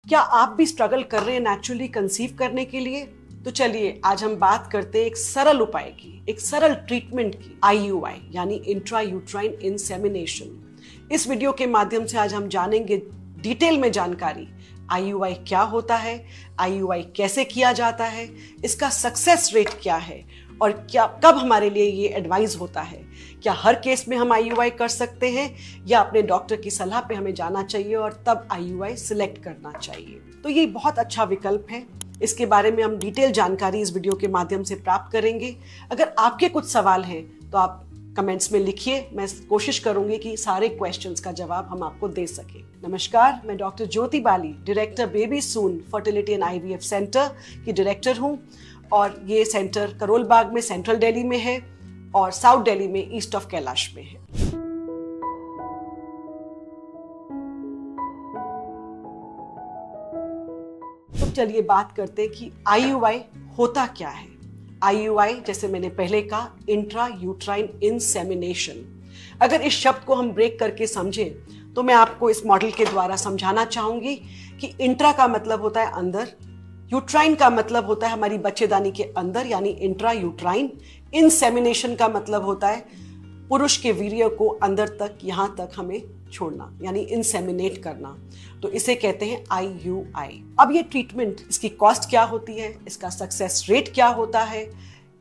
क्या आप भी स्ट्रगल कर रहे हैं नेचुरली कंसीव करने के लिए? तो चलिए आज हम बात करते हैं एक सरल उपाय की, एक सरल ट्रीटमेंट की, IUI यानी इंट्रा यूट्राइन इंसेमिनेशन। इस वीडियो के माध्यम से आज हम जानेंगे डिटेल में जानकारी, IUI क्या होता है, IUI कैसे किया जाता है, इसका सक्सेस रेट क्या है और क्या कब हमारे लिए ये एडवाइस होता है। क्या हर केस में हम IUI कर सकते हैं या अपने डॉक्टर की सलाह पे हमें जाना चाहिए और तब IUI सिलेक्ट करना चाहिए। तो ये बहुत अच्छा विकल्प है। इसके बारे में हम डिटेल जानकारी इस वीडियो के माध्यम से प्राप्त करेंगे। अगर आपके कुछ सवाल हैं तो आप कमेंट्स में लिखिए, मैं कोशिश करूंगी कि सारे क्वेश्चंस का जवाब हम आपको दे सकें। नमस्कार, मैं doctor Jyoti Bali, director baby soon fertility and IVF centre की डायरेक्टर हूं और ये सेंटर करोल बाग में सेंट्रल दिल्ली में है और साउथ दिल्ली में ईस्ट ऑफ कैलाश में है। तो चलिए बात करते हैं कि IUI होता क्या है। IUI जैसे मैंने पहले कहा, इंट्रा यूट्राइन इंसेमिनेशन। अगर इस शब्द को हम ब्रेक करके समझें तो मैं आपको इस मॉडल के द्वारा समझाना चाहूंगी कि इंट्रा का मतलब होता है अंदर, यूट्राइन का मतलब होता है हमारी बच्चेदानी के अंदर यानी इंट्रा यूट्राइन, इंसेमिनेशन का मतलब होता है पुरुष के वीर्य को अंदर तक, यहां तक हमें छोड़ना यानी इंसेमिनेट करना। तो इसे कहते हैं IUI। अब ये ट्रीटमेंट, इसकी कॉस्ट क्या होती है, इसका सक्सेस रेट क्या होता है,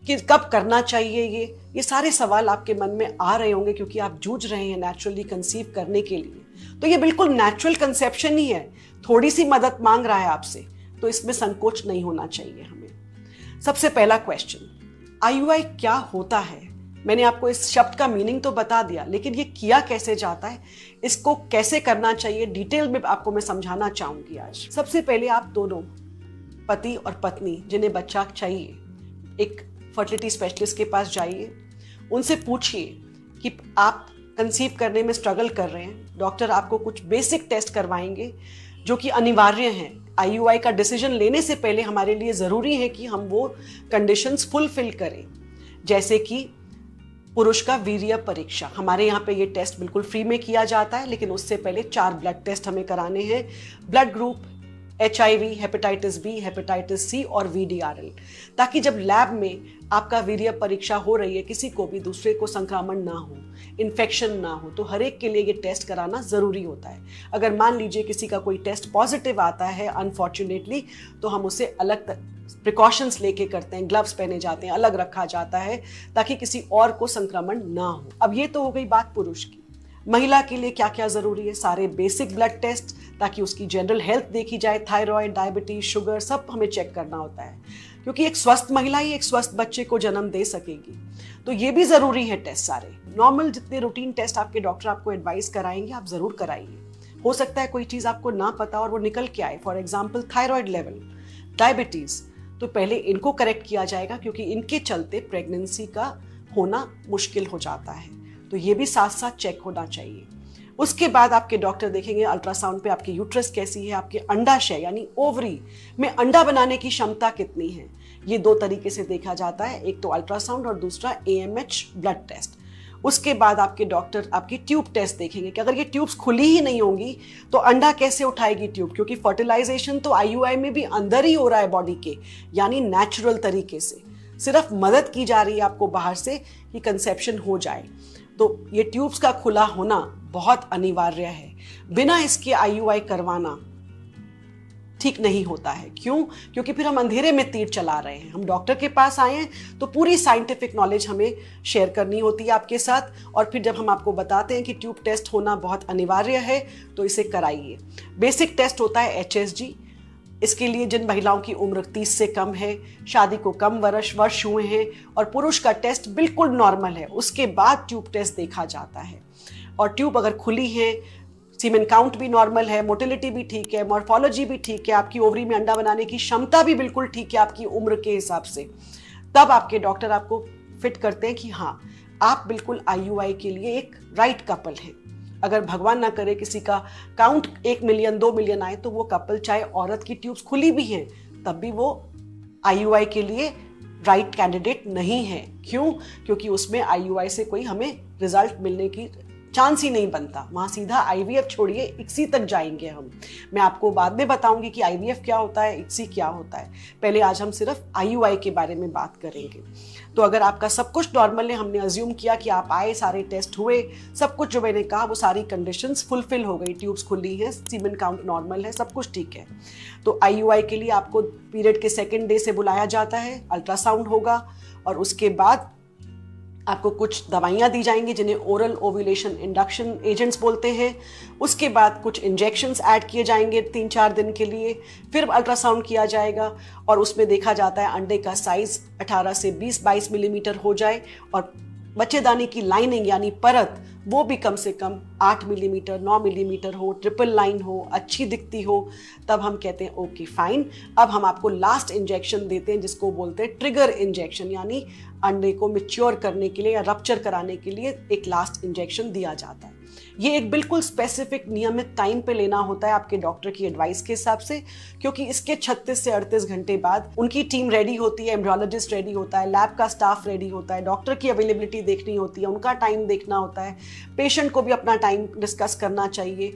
कि कब करना चाहिए, ये सारे सवाल आपके मन में आ रहे होंगे क्योंकि आप जूझ रहे हैं नेचुरली कंसीव करने के लिए। तो ये बिल्कुल नेचुरल कंसेप्शन ही है, थोड़ी सी मदद मांग रहा है आपसे, तो इसमें संकोच नहीं होना चाहिए हमें। सबसे पहला क्वेश्चन, IUI क्या होता है? मैंने आपको इस शब्द का मीनिंग तो बता दिया, लेकिन ये किया कैसे जाता है, इसको कैसे करना चाहिए, डिटेल में आपको मैं समझाना चाहूंगी आज। सबसे पहले आप दोनों पति और पत्नी जिन्हें बच्चा चाहिए, एक फर्टिलिटी स्पेशलिस्ट के पास जाइए, उनसे पूछिए कि आप कंसीव करने में स्ट्रगल कर रहे हैं। डॉक्टर आपको कुछ बेसिक टेस्ट करवाएंगे जो कि अनिवार्य हैं। IUI का डिसीजन लेने से पहले हमारे लिए ज़रूरी है कि हम वो कंडीशंस फुलफिल करें, जैसे कि पुरुष का वीर्य परीक्षा। हमारे यहाँ पे ये टेस्ट बिल्कुल फ्री में किया जाता है, लेकिन उससे पहले 4 ब्लड टेस्ट हमें कराने हैं। Blood group, HIV, hepatitis B, hepatitis C और VDRL, ताकि जब लैब में आपका वीर्य परीक्षा हो रही है किसी को भी दूसरे को संक्रमण ना हो, इन्फेक्शन ना हो, तो हर एक के लिए ये टेस्ट कराना ज़रूरी होता है। अगर मान लीजिए किसी का कोई टेस्ट पॉजिटिव आता है अनफॉर्चुनेटली, तो हम उसे अलग प्रिकॉशंस लेके करते हैं, ग्लव्स पहने जाते हैं, अलग रखा जाता है ताकि किसी और को संक्रमण ना हो। अब ये तो हो गई बात पुरुष की। महिला के लिए क्या क्या ज़रूरी है? सारे बेसिक ब्लड टेस्ट, ताकि उसकी जनरल हेल्थ देखी जाए, थायराइड, डायबिटीज, शुगर, सब हमें चेक करना होता है, क्योंकि एक स्वस्थ महिला ही एक स्वस्थ बच्चे को जन्म दे सकेगी। तो ये भी ज़रूरी है टेस्ट सारे। नॉर्मल जितने रूटीन टेस्ट आपके डॉक्टर आपको एडवाइस कराएंगे आप ज़रूर कराइए। हो सकता है कोई चीज़ आपको ना पता और वो निकल के आए, for example thyroid level, diabetes, तो पहले इनको करेक्ट किया जाएगा क्योंकि इनके चलते प्रेगनेंसी का होना मुश्किल हो जाता है। तो ये भी साथ साथ चेक होना चाहिए। उसके बाद आपके डॉक्टर देखेंगे अल्ट्रासाउंड पे आपकी यूट्रस कैसी है, आपके अंडाशय यानी ओवरी में अंडा बनाने की क्षमता कितनी है। ये 2 तरीके से देखा जाता है, एक तो अल्ट्रासाउंड और दूसरा AMH ब्लड टेस्ट। उसके बाद आपके डॉक्टर आपकी ट्यूब टेस्ट देखेंगे कि अगर ये ट्यूब्स खुली ही नहीं होंगी तो अंडा कैसे उठाएगी ट्यूब, क्योंकि फर्टिलाइजेशन तो IUI में भी अंदर ही हो रहा है बॉडी के, यानी नेचुरल तरीके से। सिर्फ मदद की जा रही है आपको बाहर से कि कंसेप्शन हो जाए। तो ये ट्यूब्स का खुला होना बहुत अनिवार्य है। बिना इसके IUI करवाना ठीक नहीं होता है। क्यों? क्योंकि फिर हम अंधेरे में तीर चला रहे हैं। हम डॉक्टर के पास आए हैं तो पूरी साइंटिफिक नॉलेज हमें शेयर करनी होती है आपके साथ, और फिर जब हम आपको बताते हैं कि ट्यूब टेस्ट होना बहुत अनिवार्य है तो इसे कराइए। बेसिक टेस्ट होता है HSG। इसके लिए जिन महिलाओं की उम्र 30 से कम है, शादी को कम वर्ष हुए हैं और पुरुष का टेस्ट बिल्कुल नॉर्मल है, उसके बाद ट्यूब टेस्ट देखा जाता है। और ट्यूब अगर खुली है, सीमेन काउंट भी नॉर्मल है, मोटिलिटी भी ठीक है, मॉर्फोलॉजी भी ठीक है, आपकी ओवरी में अंडा बनाने की क्षमता भी बिल्कुल ठीक है आपकी उम्र के हिसाब से, तब आपके डॉक्टर आपको फिट करते हैं कि हाँ आप बिल्कुल IUI के लिए एक राइट कपल हैं। अगर भगवान ना करे किसी का काउंट 1 मिलियन 2 मिलियन आए तो वो कपल, चाहे औरत की ट्यूब्स खुली भी हैं, तब भी वो IUI के लिए राइट कैंडिडेट नहीं है। क्यों? क्योंकि उसमें IUI से कोई हमें रिजल्ट मिलने की चांस ही नहीं बनता। वहां सीधा आईवीएफ छोड़िए इक्सी तक जाएंगे हम। मैं आपको बाद में बताऊंगी कि आईवीएफ क्या होता है, इक्सी क्या होता है। पहले आज हम सिर्फ आईयूआई के बारे में बात करेंगे। तो अगर आपका सब कुछ नॉर्मल है, हमने अज्यूम किया कि आप आए, सारे टेस्ट हुए, सब कुछ जो मैंने कहा वो सारी कंडीशंस फुलफिल हो गई, ट्यूब्स खुली हैं, सीमेन काउंट नॉर्मल है, सब कुछ ठीक है, तो आईयूआई के लिए आपको पीरियड के सेकेंड डे से बुलाया जाता है, अल्ट्रासाउंड होगा और उसके बाद आपको कुछ दवाइयाँ दी जाएंगी जिन्हें ओरल ओव्यूलेशन इंडक्शन एजेंट्स बोलते हैं। उसके बाद कुछ इंजेक्शंस ऐड किए जाएंगे 3-4 दिन के लिए, फिर अल्ट्रासाउंड किया जाएगा और उसमें देखा जाता है अंडे का साइज 18 से 20-22 मिलीमीटर हो जाए और बच्चेदानी की लाइनिंग यानी परत वो भी कम से कम 8 मिलीमीटर 9 मिलीमीटर हो, ट्रिपल लाइन हो, अच्छी दिखती हो, तब हम कहते हैं ओके फाइन। अब हम आपको लास्ट इंजेक्शन देते हैं जिसको बोलते हैं ट्रिगर इंजेक्शन, यानी अंडे को मैच्योर करने के लिए या रप्चर कराने के लिए एक लास्ट इंजेक्शन दिया जाता है। ये एक बिल्कुल स्पेसिफिक नियमित टाइम पे लेना होता है आपके डॉक्टर की एडवाइस के हिसाब से, क्योंकि इसके 36 से 38 घंटे बाद उनकी टीम रेडी होती है, एम्ब्रियोलॉजिस्ट रेडी होता है, लैब का स्टाफ रेडी होता है, डॉक्टर की अवेलेबिलिटी देखनी होती है, उनका टाइम देखना होता है, पेशेंट को भी अपना टाइम डिस्कस करना चाहिए।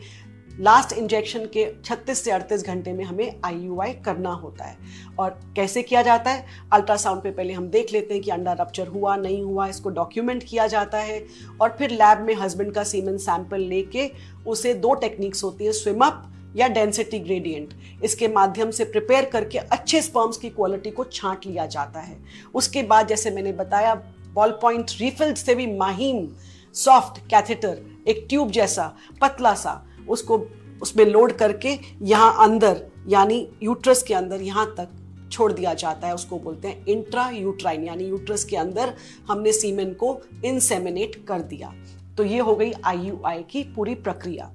लास्ट इंजेक्शन के 36 से 38 घंटे में हमें आईयूआई करना होता है। और कैसे किया जाता है? अल्ट्रासाउंड पे पहले हम देख लेते हैं कि अंडा रप्चर हुआ नहीं हुआ, इसको डॉक्यूमेंट किया जाता है और फिर लैब में हस्बैंड का सीमेन सैंपल लेके उसे 2 टेक्निक्स होती है, स्विम अप या डेंसिटी ग्रेडियंट, इसके माध्यम से प्रिपेयर करके अच्छे स्पर्म्स की क्वालिटी को छांट लिया जाता है। उसके बाद जैसे मैंने बताया, बॉल पॉइंट रिफिल से भी महीन सॉफ्ट कैथेटर, एक ट्यूब जैसा पतला सा, उसको उसमें लोड करके यहाँ अंदर यानी यूट्रस के अंदर यहाँ तक छोड़ दिया जाता है। उसको बोलते हैं इंट्रा यूट्राइन, यानी यूट्रस के अंदर हमने सीमेन को इंसेमिनेट कर दिया। तो ये हो गई आईयूआई की पूरी प्रक्रिया।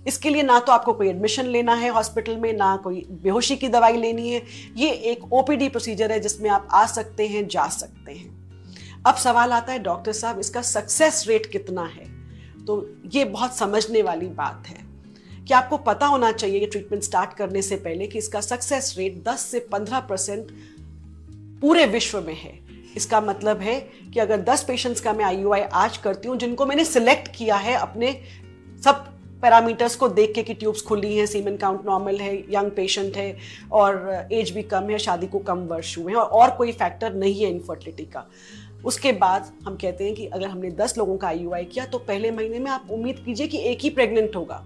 इसके लिए ना तो आपको कोई एडमिशन लेना है हॉस्पिटल में, ना कोई बेहोशी की दवाई लेनी है। ये एक ओपीडी प्रोसीजर है जिसमें आप आ सकते हैं, जा सकते हैं। अब सवाल आता है डॉक्टर साहब इसका सक्सेस रेट कितना है? तो ये बहुत समझने वाली बात है कि आपको पता होना चाहिए ट्रीटमेंट स्टार्ट करने से पहले कि इसका सक्सेस रेट 10 से 15% पूरे विश्व में है। इसका मतलब है कि अगर 10 पेशेंट्स का मैं आईयूआई आज करती हूँ, जिनको मैंने सिलेक्ट किया है अपने सब पैरामीटर्स को देख के कि ट्यूब्स खुली हैं, सीमेन काउंट नॉर्मल है, यंग पेशेंट है और एज भी कम है, शादी को कम वर्ष हुए हैं और कोई फैक्टर नहीं है इनफर्टिलिटी का, उसके बाद हम कहते हैं कि अगर हमने 10 लोगों का आईयूआई किया तो पहले महीने में आप उम्मीद कीजिए कि एक ही प्रेग्नेंट होगा।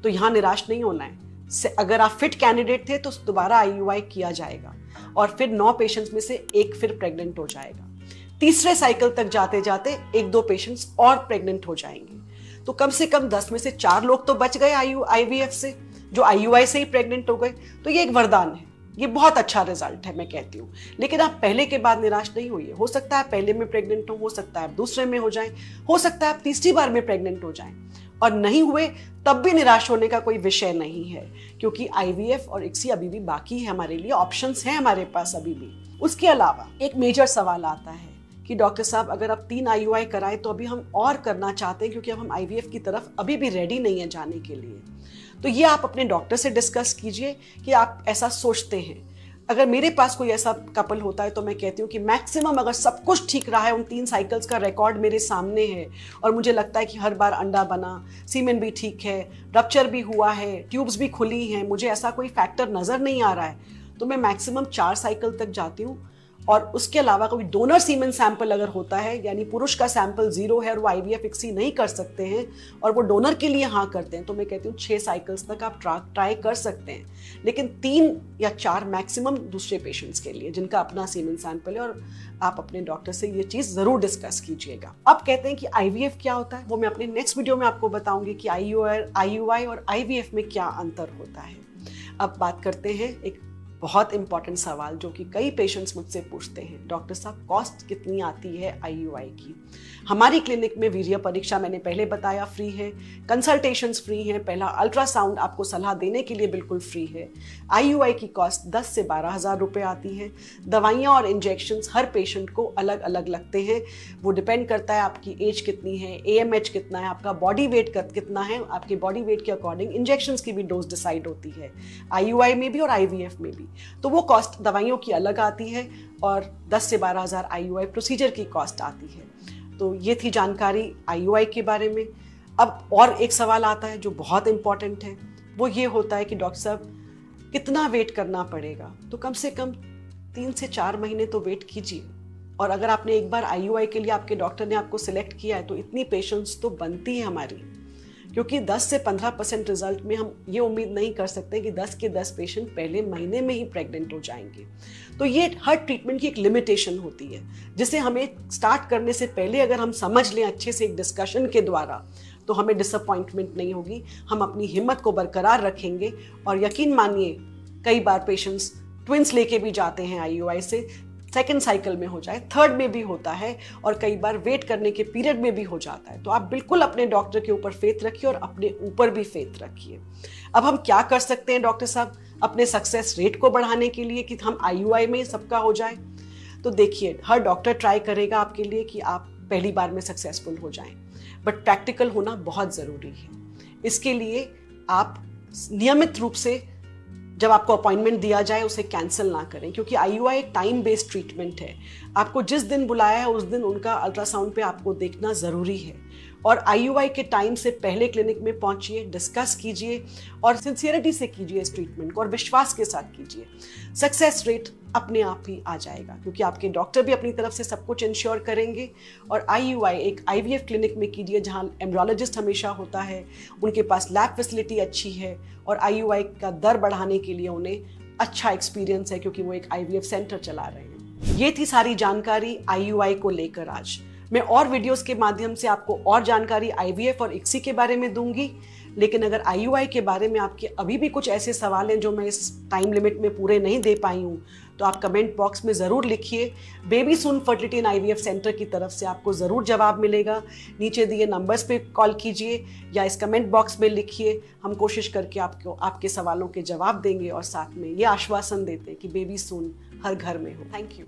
तो यहाँ निराश नहीं होना है। अगर आप फिट कैंडिडेट थे तो दोबारा आईयूआई किया जाएगा और फिर 9 पेशेंट्स में से एक फिर प्रेग्नेंट हो जाएगा। तीसरे साइकिल तक जाते जाते 1-2 पेशेंट्स और प्रेग्नेंट हो जाएंगे। तो कम से कम 10 में से 4 लोग तो बच गए आईवीएफ से, जो आईयूआई से ही प्रेग्नेंट हो गए। तो ये एक वरदान है, ये बहुत अच्छा रिजल्ट है मैं कहती हूँ। लेकिन आप पहले के बाद निराश नहीं होइए। हो सकता है पहले में प्रेग्नेंट हो सकता है आप दूसरे में हो जाएं, हो सकता है आप तीसरी बार में प्रेग्नेंट हो जाएं, और नहीं हुए तब भी निराश होने का कोई विषय नहीं है, क्योंकि आईवीएफ और इक्सी अभी भी बाकी है हमारे लिए, ऑप्शंस हैं हमारे पास अभी भी। उसके अलावा एक मेजर सवाल आता है कि डॉक्टर साहब अगर आप 3 आईयूआई कराएं तो अभी हम और करना चाहते हैं, क्योंकि अब हम आईवीएफ की तरफ अभी भी रेडी नहीं है जाने के लिए। तो ये आप अपने डॉक्टर से डिस्कस कीजिए कि आप ऐसा सोचते हैं। अगर मेरे पास कोई ऐसा कपल होता है तो मैं कहती हूँ कि मैक्सिमम अगर सब कुछ ठीक रहा है, उन 3 साइकिल्स का रिकॉर्ड मेरे सामने है और मुझे लगता है कि हर बार अंडा बना, सीमेन भी ठीक है, रप्चर भी हुआ है, ट्यूब्स भी खुली हैं, मुझे ऐसा कोई फैक्टर नज़र नहीं आ रहा है, तो मैं मैक्सिमम 4 साइकिल तक जाती हूँ। और उसके अलावा कोई डोनर सीमेन सैंपल अगर होता है, यानी पुरुष का सैंपल 0 है और वो आईवीएफ इक्सी नहीं कर सकते हैं और वो डोनर के लिए हाँ करते हैं, तो मैं कहती हूँ 6 साइकिल्स तक आप ट्राई कर सकते हैं। लेकिन 3 या 4 मैक्सिमम दूसरे पेशेंट्स के लिए जिनका अपना सीमेन सैंपल है, और आप अपने डॉक्टर से ये चीज़ ज़रूर डिस्कस कीजिएगा। अब कहते हैं कि आईवीएफ क्या होता है, वो मैं अपने नेक्स्ट वीडियो में आपको बताऊंगी कि आईयूआई और आईवीएफ में क्या अंतर होता है। अब बात करते हैं एक बहुत इंपॉर्टेंट सवाल जो कि कई पेशेंट्स मुझसे पूछते हैं, डॉक्टर साहब कॉस्ट कितनी आती है आईयूआई की? हमारी क्लिनिक में वीर्य परीक्षा मैंने पहले बताया फ्री है, कंसल्टेशंस फ्री हैं, पहला अल्ट्रासाउंड आपको सलाह देने के लिए बिल्कुल फ्री है। आईयूआई की कॉस्ट 10 से 12 हज़ार रुपये आती है। दवाइयाँ और इंजेक्शंस हर पेशेंट को अलग अलग लगते हैं, वो डिपेंड करता है आपकी एज कितनी है, AMH कितना है, आपका बॉडी वेट कितना है, आपके बॉडी वेट के अकॉर्डिंग इंजेक्शंस की भी डोज डिसाइड होती है, आईयूआई में भी और आईवीएफ में भी। तो वो कॉस्ट दवाइयों की अलग आती है और 10 से 12 हज़ार आईयूआई प्रोसीजर की कॉस्ट आती है। तो ये थी जानकारी आईयूआई के बारे में। अब और एक सवाल आता है जो बहुत इंपॉर्टेंट है, वो ये होता है कि डॉक्टर साहब कितना वेट करना पड़ेगा? तो कम से कम 3 से 4 महीने तो वेट कीजिए। और अगर आपने एक बार IUI के लिए आपके डॉक्टर ने आपको सिलेक्ट किया है तो इतनी पेशेंस तो बनती है हमारी, क्योंकि 10 से 15% रिजल्ट में हम ये उम्मीद नहीं कर सकते कि 10 के 10 पेशेंट पहले महीने में ही प्रेग्नेंट हो जाएंगे। तो ये हर ट्रीटमेंट की एक लिमिटेशन होती है, जिसे हमें स्टार्ट करने से पहले अगर हम समझ लें अच्छे से एक डिस्कशन के द्वारा, तो हमें डिसअपॉइंटमेंट नहीं होगी। हम अपनी हिम्मत को बरकरार रखेंगे और यकीन मानिए कई बार पेशेंट्स ट्विंस लेके भी जाते हैं IUI से, सेकेंड साइकिल में हो जाए, थर्ड में भी होता है और कई बार वेट करने के पीरियड में भी हो जाता है। तो आप बिल्कुल अपने डॉक्टर के ऊपर फेथ रखिए और अपने ऊपर भी फेथ रखिए। अब हम क्या कर सकते हैं डॉक्टर साहब अपने सक्सेस रेट को बढ़ाने के लिए कि हम IUI में सबका हो जाए? तो देखिए, हर डॉक्टर ट्राई करेगा आपके लिए कि आप पहली बार में सक्सेसफुल हो जाएं, बट प्रैक्टिकल होना बहुत ज़रूरी है। इसके लिए आप नियमित रूप से जब आपको अपॉइंटमेंट दिया जाए उसे कैंसिल ना करें, क्योंकि IUI एक टाइम बेस्ड ट्रीटमेंट है। आपको जिस दिन बुलाया है उस दिन उनका अल्ट्रासाउंड पे आपको देखना ज़रूरी है। और IUI के टाइम से पहले क्लिनिक में पहुंचिए, डिस्कस कीजिए और सिंसियरिटी से कीजिए इस ट्रीटमेंट को और विश्वास के साथ कीजिए। सक्सेस रेट अपने आप ही आ जाएगा, क्योंकि आपके डॉक्टर भी अपनी तरफ से सब कुछ इंश्योर करेंगे। और IUI एक IVF क्लिनिक में कीजिए जहां एम्ब्रियोलॉजिस्ट हमेशा होता है, उनके पास लैब फैसिलिटी अच्छी है और IUI का दर बढ़ाने के लिए उन्हें अच्छा एक्सपीरियंस है, क्योंकि वो एक IVF सेंटर चला रहे हैं। ये थी सारी जानकारी IUI को लेकर। आज मैं और वीडियोस के माध्यम से आपको और जानकारी IVF और ICSI के बारे में दूंगी, लेकिन अगर IUI के बारे में आपके अभी भी कुछ ऐसे सवाल हैं जो मैं इस टाइम लिमिट में पूरे नहीं दे पाई हूँ, तो आप कमेंट बॉक्स में ज़रूर लिखिए। Baby soon fertility and IVF centre की तरफ से आपको ज़रूर जवाब मिलेगा। नीचे दिए नंबर्स पे कॉल कीजिए या इस कमेंट बॉक्स में लिखिए। हम कोशिश करके आपको आपके सवालों के जवाब देंगे और साथ में ये आश्वासन देते हैं कि बेबी सून हर घर में हो। Thank you.